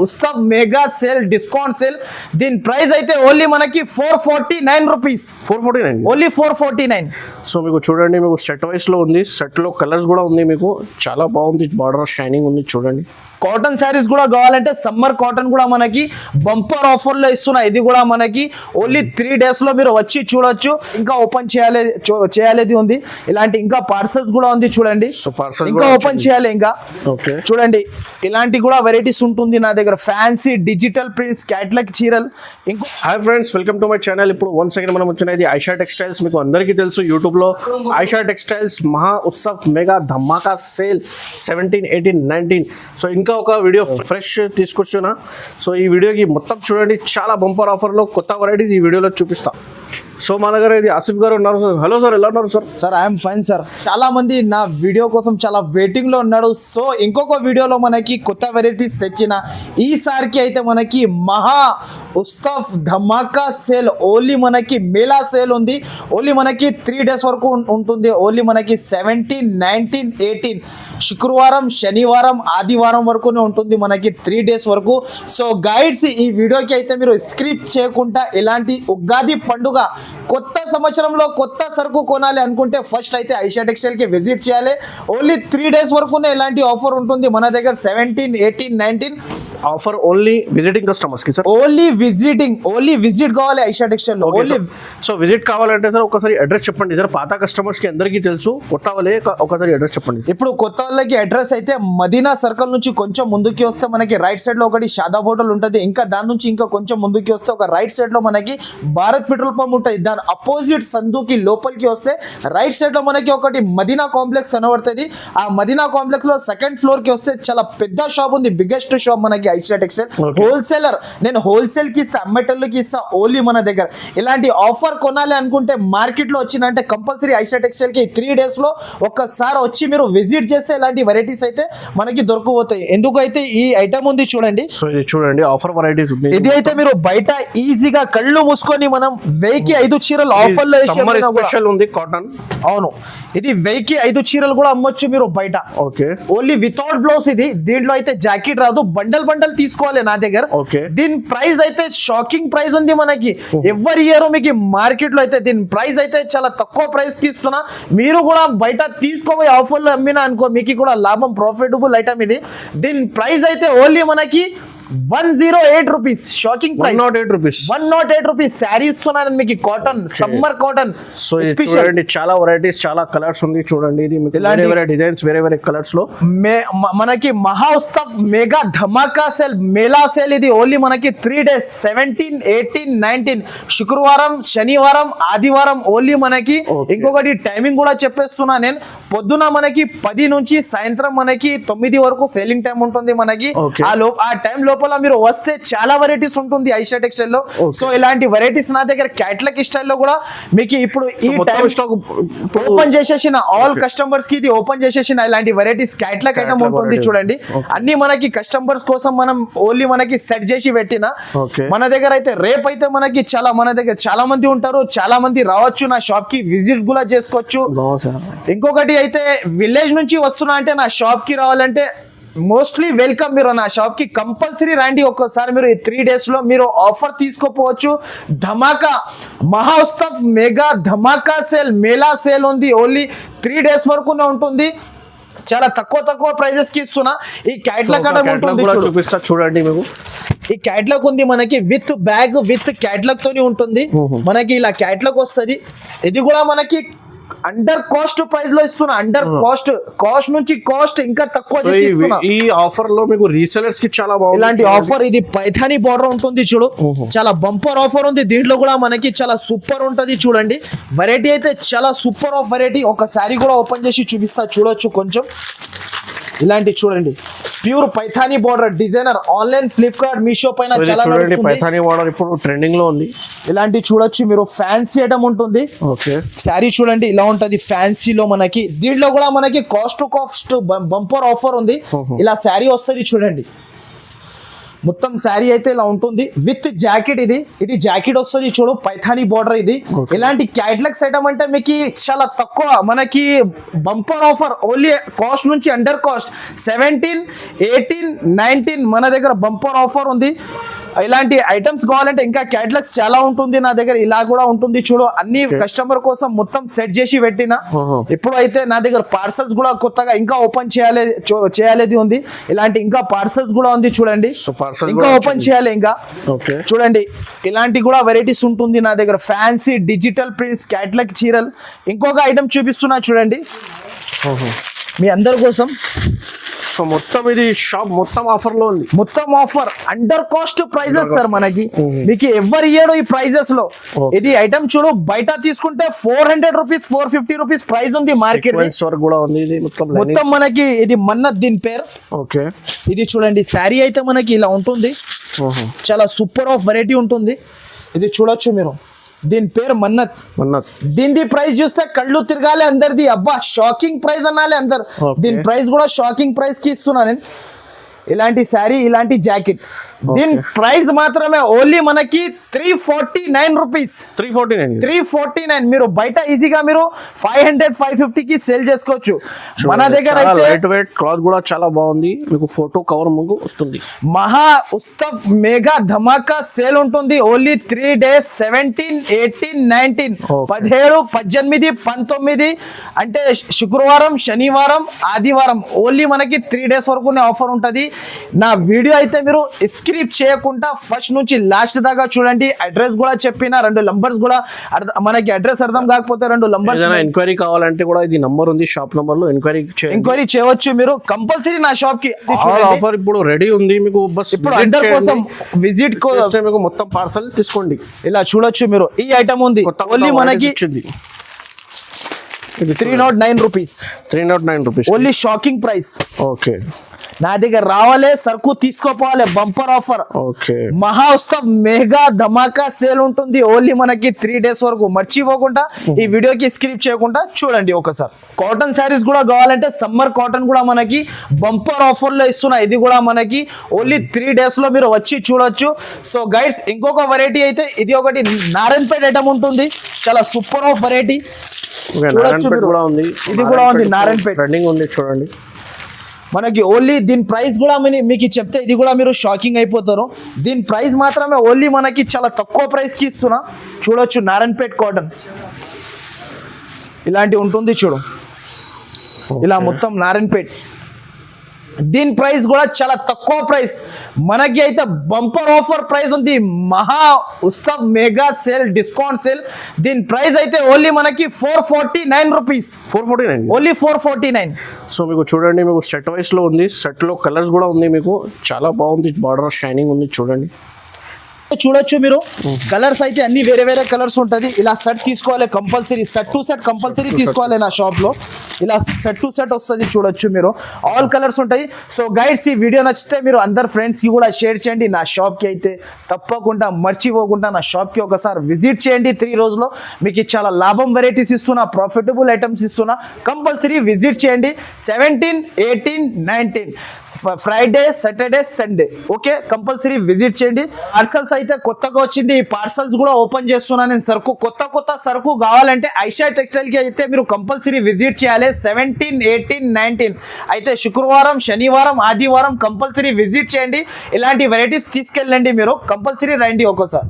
Utsav mega sale discount sale దీని price అయితే only మనకి 449 రూపీస్. 449 ఓన్లీ 449. సో మీకు చూడండి, మీకు సెట్ వైస్ లో ఉంది, సెట్ లో కలర్స్ కూడా ఉంది, మీకు చాలా బాగుంది, బార్డర్ షైనింగ్ ఉంది చూడండి. కాటన్ శారీస్ కూడా కావాలంటే సమ్మర్ కాటన్ కూడా మనకి బంపర్ ఆఫర్ లో ఇస్తున్నా. ఇది కూడా మనకి ఓన్లీ 3 days లో మీరు వచ్చి చూడొచ్చు. ఇంకా ఓపెన్ చేయాలి ఉంది, ఇలాంటి ఇంకా పార్సల్స్ కూడా ఉంది చూడండి. ఇంకా ఓపెన్ చేయాలి ఇంకా. చూడండి ఇలాంటి కూడా వెరైటీస్ ఉంటుంది నా దగ్గర. ఫ్యాన్సీ డిజిటల్ ప్రింట్స్ క్యాట్లాగ్ చీరలు. ఇంకో hi friends, welcome to my channel. ఇప్పుడు వన్స్ అగైన్ మనం వచ్చినది ఐషా టెక్స్టైల్స్. మీకు అందరికీ తెలుసు యూట్యూబ్ లో ఐషా టెక్స్టైల్స్ మహా ఉత్సవ్ మెగా ధమాకా సేల్ 17, 18, 19. సో ఇంకా ఒక వీడియో ఫ్రెష్ తీసుకొచ్చున్నా. సో ఈ వీడియోకి మొత్తం చూడండి, చాలా బంపర్ ఆఫర్లో కొత్త వెరైటీస్ ఈ వీడియోలో చూపిస్తాం. సో మా దగ్గర ఇది ఆసిఫ్ గారు ఉన్నారు. సార్ హలో సార్, ఎలా ఉన్నారు sir? Sir I'm fine sir. చాలా మంది నా వీడియో కోసం చాలా వెయిటింగ్ లో ఉన్నాడు. సో ఇంకొక వీడియోలో మనకి కొత్త వెరైటీస్ తెచ్చిన. ఈసారికి అయితే మనకి మహా ఉత్సవ్ ధమాకా సేల్ ఓన్లీ మనకి మేళా సేల్ ఉంది. ఓన్లీ మనకి 3 days వరకు ఉంటుంది. ఓన్లీ మనకి 17, 19, 18 శుక్రవారం, శనివారం, ఆదివారం వరకునే ఉంటుంది మనకి 3 days వరకు. సో గైడ్స్ ఈ వీడియోకి అయితే మీరు స్క్రిప్ట్ చేయకుండా ఇలాంటి ఉగాది పండుగ కొత్త సంవత్సరంలో కొత్త సరుకు కొనాలి అనుకుంటే ఫస్ట్ అయితే ఐషా టెక్స్టైల్ కి విజిట్ చేయాలి. ఓన్లీ 3 days వరకునే ఇలాంటి ఆఫర్ ఉంటుంది మన దగ్గర. 17, 18, 19 ఆఫర్ ఓన్లీ విజిటింగ్ కస్టమర్స్ కి సార్. ఓన్లీ విజిట్ కావాలి ఐషా టెక్స్టైల్ లో. ఓన్లీ సో విజిట్ కావాలంటే సార్ ఒకసారి అడ్రస్ చెప్పండి సార్. పాత కస్టమర్స్ కి అందరికీ తెలుసు, కొత్త వాళ్ళే ఒకసారి అడ్రస్ చెప్పండి. ఇప్పుడు కొత్త వాళ్ళకి అడ్రస్ అయితే మదీనా సర్కిల్ నుంచి కొంచెం ముందుకి వస్తే మనకి రైట్ సైడ్ లో ఒకటి షాదాబ్ హోటల్ ఉంటుంది. ఇంకా దాని నుంచి ఇంకా కొంచెం ముందుకి వస్తే ఒక రైట్ సైడ్ లో మనకి భారత్ పెట్రోల్ పంప్ ఉంటుంది. దాని అపోజిట్ సందుకి లోపలికి వస్తే రైట్ సైడ్ లో మనకి ఒకటి మదీనా కాంప్లెక్స్ కనబడుతుంది. ఆ మదీనా కాంప్లెక్స్ లో సెకండ్ ఫ్లోర్ కి వస్తే చాలా పెద్ద షాప్ ఉంది, బిగ్గెస్ట్ షాప్ మనకి ఐషా టెక్స్టైల్. హోల్సేలర్, నేను హోల్సేల్ కి ఇస్తా, అమ్మేటోళ్ళకి ఇస్తా. ఓన్లీ మన దగ్గర ఇలాంటి ఆఫర్ కొనాలి అనుకుంటే మార్కెట్ లో వచ్చిందంటే కంపల్సరీ ఐషా టెక్స్టైల్ కి 3 days లో ఒక్కసారి వచ్చి మీరు విజిట్ చేస్తే ఇలాంటి వెరైటీస్ అయితే మనకి దొరకబోతాయి. ఎందుకైతే ఈ ఐటమ్ ఉంది చూడండి. చూడండి ఆఫర్ వెరైటీస్ ఉంది. ఇది అయితే మీరు బయట ఈజీగా కళ్ళు మూసుకొని మనం 1000కి 5 చీరలు ఆఫర్ లో స్పెషల్ ఉంది కాటన్. అవును, ఇది 1000కి 5 చీరలు కూడా అమ్మొచ్చు మీరు బయట. Okay, only without blouse. ఇది దీంట్లో అయితే జాకెట్ రాదు, బండల్ తీసుకోవాలి నా దగ్గర. దీని ప్రైస్ అయితే షాకింగ్ ప్రైస్ ఉంది మనకి. ఎవరి ఇయర్ మీకు మార్కెట్ లో అయితే దీని ప్రైస్ అయితే చాలా తక్కువ ప్రైస్ కి ఇస్తున్నా. మీరు కూడా బయట తీసుకోబోయే ఆఫర్ లో అమ్మినా అనుకో మీకు కూడా లాభం, ప్రాఫిటబుల్ ఐటమ్ ఇది. దీని ప్రైస్ అయితే ఓన్లీ మనకి 108 rupees. Shocking price 108 rupees. Sari ఇస్తున్నాను మీకు, కాటన్, సమ్మర్ కాటన్. సో చూడండి చాలా వెరైటీస్, చాలా కలర్స్ ఉంది చూడండి. ఇది వేరే డిజైన్స్, వేరే కలర్స్ లో మనకి మహా ఉత్సవ్ మెగా ధమాకా సేల్ మేళా సేల్. ఇది ఓన్లీ మనకి 3 days 17, 18, 19 శుక్రవారం, శనివారం, ఆదివారం ఓన్లీ మనకి. ఇంకొకటి టైమింగ్ కూడా చెప్పేస్తున్నా నేను. పొద్దున మనకి 10 నుంచి సాయంత్రం మనకి 9 వరకు సేలింగ్ టైం ఉంటుంది మనకి. ఆ టైం లోపల మీరు వస్తే చాలా వెరైటీస్ ఉంటుంది ఐషా టెక్స్టైల్ లో. సో ఇలాంటి వెరైటీస్ నా దగ్గర క్యాట్లాగ్ స్టైల్లో కూడా మీకు ఇప్పుడు ఈ టైం స్టాక్ ఓపెన్ చేసేసిన ఆల్ కస్టమర్స్ కి ఇది ఓపెన్ చేసేసిన ఇలాంటి వెరైటీస్ క్యాట్లాగ్ ఐటమ్ ఉంటుంది చూడండి. అన్ని మనకి కస్టమర్స్ కోసం మనం ఓన్లీ మనకి సెట్ చేసి పెట్టిన. మన దగ్గర అయితే రేపు అయితే మనకి మన దగ్గర చాలా మంది ఉంటారు, చాలా మంది రావచ్చు నా షాప్ కి, విజిట్ కూడా చేసుకోవచ్చు. ఇంకొకటి అయితే విలేజ్ నుంచి వస్తున్నా అంటే నా షాప్ కి రావాలంటే మోస్ట్లీ వెల్కమ్. మీరు నా షాప్ కి కంపల్సరీ రండి. ఒక్కసారి మీరు ఈ 3 days లో మీరు ఆఫర్ తీసుకోపోవచ్చు. ధమాకా మహా ఉత్సవ్ మెగా ధమాకా సేల్ మేళా సేల్ ఉంది. ఓన్లీ 3 days వరకునే ఉంటుంది. చాలా తక్కువ ప్రైజెస్ కి ఇస్తున్నా. ఈ క్యాట్లాగ్ చూపిస్తా చూడండి. మీకు ఈ క్యాట్లాగ్ ఉంది మనకి విత్ బ్యాగ్, విత్ క్యాట్లాగ్ తోని ఉంటుంది మనకి. ఇలా క్యాట్లాగ్ వస్తుంది. ఇది కూడా మనకి అండర్ కాస్ట్ ప్రైస్ లో ఇస్తున్నా. అండర్ కాస్ట్ నుంచి కాస్ట్ ఇంకా తక్కువ. ఈ ఆఫర్ లో మీకు రీసెలర్స్ కి చాలా బాగుంది ఇలాంటి ఆఫర్. ఇది పైథానీ బార్డర్ ఉంటుంది చూడు, చాలా బంపర్ ఆఫర్ ఉంది. దీంట్లో కూడా మనకి చాలా సూపర్ ఉంటది చూడండి. వెరైటీ అయితే చాలా సూపర్ ఆఫ్ వెరైటీ. ఒక శారీ కూడా ఓపెన్ చేసి చూపిస్తా, చూడొచ్చు కొంచెం. ఇలాంటి చూడండి, pure Paithani border designer. Online Flipkart, Meesho పైన చాలా పైథానీ బార్డర్ ఇప్పుడు ట్రెండింగ్ లో ఉంది. ఇలాంటి చూడొచ్చు మీరు. ఫ్యాన్సీ ఐటమ్ ఉంటుంది. శారీ చూడండి ఇలా ఉంటది ఫ్యాన్సీలో మనకి. దీంట్లో కూడా మనకి కాస్ట్ బంపర్ ఆఫర్ ఉంది. ఇలా శారీ వస్తుంది చూడండి. మొత్తం శారీ అయితే ఇలా ఉంటుంది విత్ జాకెట్. ఇది జాకెట్ వస్తుంది చూడు, పైథానీ బార్డర్. ఇది ఇలాంటి క్యాట్లాగ్స్ ఐటమ్ అంటే మీకు చాలా తక్కువ, మనకి బంపర్ ఆఫర్. ఓన్లీ కాస్ట్ నుంచి అండర్ కాస్ట్ 17, 18, 19 మన దగ్గర బంపర్ ఆఫర్ ఉంది. ఇలాంటి ఐటమ్స్ కావాలంటే ఇంకా క్యాటలాగ్స్ చాలా ఉంటుంది నా దగ్గర. ఇలా కూడా ఉంటుంది చూడు, అన్ని కస్టమర్ కోసం మొత్తం సెట్ చేసి పెట్టిన. ఇప్పుడు అయితే నా దగ్గర పార్సల్స్ కూడా కొత్తగా ఇంకా ఓపెన్ చేయాలి ఉంది. ఇలాంటి ఇంకా పార్సల్స్ కూడా ఉంది చూడండి, ఇంకా ఓపెన్ చేయాలి. ఇంకా చూడండి ఇలాంటి కూడా వెరైటీస్ ఉంటుంది నా దగ్గర. ఫ్యాన్సీ డిజిటల్ ప్రింట్స్ క్యాటలాగ్ చీరలు. ఇంకొక ఐటమ్ చూపిస్తున్నా చూడండి మీ అందరి కోసం. సో మొత్తం ఇది షాప్ మొత్తం ఆఫర్ లో ఉంది, మొత్తం offer under cost prices sir. మనకి మీకు ఎవరు ఇయ్యాడు ఈ ప్రైజెస్ లో. ఇది ఐటమ్ చూడు, బయట తీసుకుంటే 400 రూపీస్ 450 రూపీస్ ప్రైస్ ఉంది మార్కెట్ కూడా ఉంది. ఇది మొత్తం మనకి ఇది మన్నత్ దీని పేరు. ఓకే, ఇది చూడండి శారీ అయితే మనకి ఇలా ఉంటుంది, చాలా సూపర్ ఆఫ్ వెరైటీ ఉంటుంది. ఇది చూడొచ్చు మీరు, దీని పేరు మన్నత్. దీని ప్రైస్ చూస్తే కళ్ళు తిరగాలి అందరిది. అబ్బా షాకింగ్ ప్రైస్ అనాలి అందరు. దీని ప్రైస్ కూడా షాకింగ్ ప్రైస్ కి ఇస్తున్నా నేను. ఇలాంటి శారీ, ఇలాంటి జాకెట్, దీని ప్రైస్ మాత్రమే ఓన్లీ మనకి 349 రూపీస్. 349. మీరు బయట ఈజీగా మీరు 500, 550 కి సేల్ చేసుకోవచ్చు. మన దగ్గర లైట్ వెయిట్ క్లాత్ కూడా చాలా బాగుంది. మీకు ఫోటో కవర్ ముందు వస్తుంది. మహా ఉత్సవ్ మెగా ధమాకా సేల్ ఉంటుంది ఓన్లీ 3 days 17, 18, 19 17, 18, 19 అంటే శుక్రవారం, శనివారం, ఆదివారం. ఓన్లీ మనకి 3 days వరకు ఆఫర్ ఉంటుంది. నా వీడియో అయితే మీరు స్క్రిప్ట్ చేయకుండా ఫస్ట్ నుంచి లాస్ట్ దాకా చూడండి. అడ్రస్ కూడా చెప్పిన, 2 నంబర్స్ కూడా మనకి అడ్రస్ అర్థం కాకపోతే 2 నంబర్స్. ఎంక్వైరీ కావాలంటే కూడా ఇది నంబర్ ఉంది, షాప్ నంబర్ లో ఎంక్వైరీ చేయవచ్చు మీరు. కంపల్సరీ నా షాప్ కి ఆఫర్ ఇప్పుడు రెడీ ఉంది. మీకు బస్ ఇప్పుడు అందరి కోసం విజిట్ మీకు మొత్తం పార్సల్ తీసుకోండి. ఇలా చూడొచ్చు మీరు. ఈ ఐటమ్ ఉంది ఓన్లీ మనకి 309 rupees. Only shocking price. Okay, నా దగ్గర రావాలే సరుకు తీసుకోపోవాలి. Bumper offer. మహా ఉత్సవ్ మెగా ధమాకా సేల్ ఉంటుంది ఓన్లీ మనకి 3 days వరకు. మర్చిపోకుండా ఈ వీడియోకి స్క్రిప్ట్ చేయకుండా చూడండి ఒకసారి. కాటన్ శారీస్ కూడా కావాలంటే సమ్మర్ కాటన్ కూడా మనకి బంపర్ ఆఫర్ లో ఇస్తున్నా. ఇది కూడా మనకి ఓన్లీ 3 days లో మీరు వచ్చి చూడొచ్చు. సో గైడ్స్ ఇంకొక వెరైటీ అయితే ఇది ఒకటి నారాయణపేట ఐటమ్ ఉంటుంది, చాలా సూపర్ ఆఫ్ వెరైటీ. ఇది కూడా ఉంది నారాయణపేట రన్నింగ్ ఉంది చూడండి. మనకి ఓన్లీ దీని ప్రైస్ కూడా మీకు చెప్తే ఇది కూడా మీరు షాకింగ్ అయిపోతారు. దీని ప్రైస్ మాత్రమే ఓన్లీ మనకి చాలా తక్కువ ప్రైస్ కి ఇస్తున్నా. చూడొచ్చు నారాయణపేట్ కాటన్ ఇలాంటి ఉంటుంది చూడు, ఇలా మొత్తం నారాయణపేట్. దీని ప్రైస్ కూడా చాలా తక్కువ ప్రైస్. మనకి అయితే బంపర్ ఆఫర్ ప్రైస్ ఉంది, మహా ఉత్సవ్ మెగా సేల్ డిస్కౌంట్ సేల్. దీని ప్రైస్ అయితే ఓన్లీ మనకి 449 రూపీస్. 449 ఓన్లీ 449. సో మీకు చూడండి, మీకు సెట్ వైస్ లో ఉంది. సెట్ లో కలర్స్ కూడా ఉంది. మీకు చాలా బాగుంది, బార్డర్ షైనింగ్ ఉంది చూడండి. చూడొచ్చు మీరు. కలర్స్ అయితే అన్ని వేరే వేరే కలర్స్ ఉంటుంది. ఇలా సెట్ తీసుకోవాలి compulsory, set to set compulsory తీసుకోవాలి నా షాప్ లో. ఇలా సెట్ టు సెట్ వస్తుంది చూడొచ్చు మీరు, ఆల్ కలర్స్ ఉంటాయి. సో గైడ్స్ ఈ వీడియో నచ్చితే మీరు అందరు ఫ్రెండ్స్ కి కూడా షేర్ చేయండి. నా షాప్ కి అయితే తప్పకుండా మర్చిపోకుండా నా షాప్ కి ఒకసారి విజిట్ చేయండి. 3 రోజుల్లో మీకు చాలా లాభం వెరైటీస్ ఇస్తున్నా, ప్రాఫిటబుల్ ఐటమ్స్ ఇస్తున్నా. కంపల్సరీ విజిట్ చేయండి. 17, 18, 19 Friday, Saturday, Sunday. Okay, compulsory visit చేయండి. పార్సల్స్ అయితే కొత్తగా వచ్చింది, ఈ పార్సల్స్ కూడా ఓపెన్ చేస్తున్నా నేను. సరుకు కొత్త సరుకు కావాలంటే ఐషా టెక్స్టైల్ కి అయితే మీరు కంపల్సరీ విజిట్ చేయాలి. 17, 18, 19 అయితే శుక్రవారం, శనివారం, ఆదివారం కంపల్సరీ విజిట్ చేయండి. ఇలాంటి వెరైటీస్ తీసుకెళ్ళండి మీరు. కంపల్సరీ రండి ఒక్కోసారి.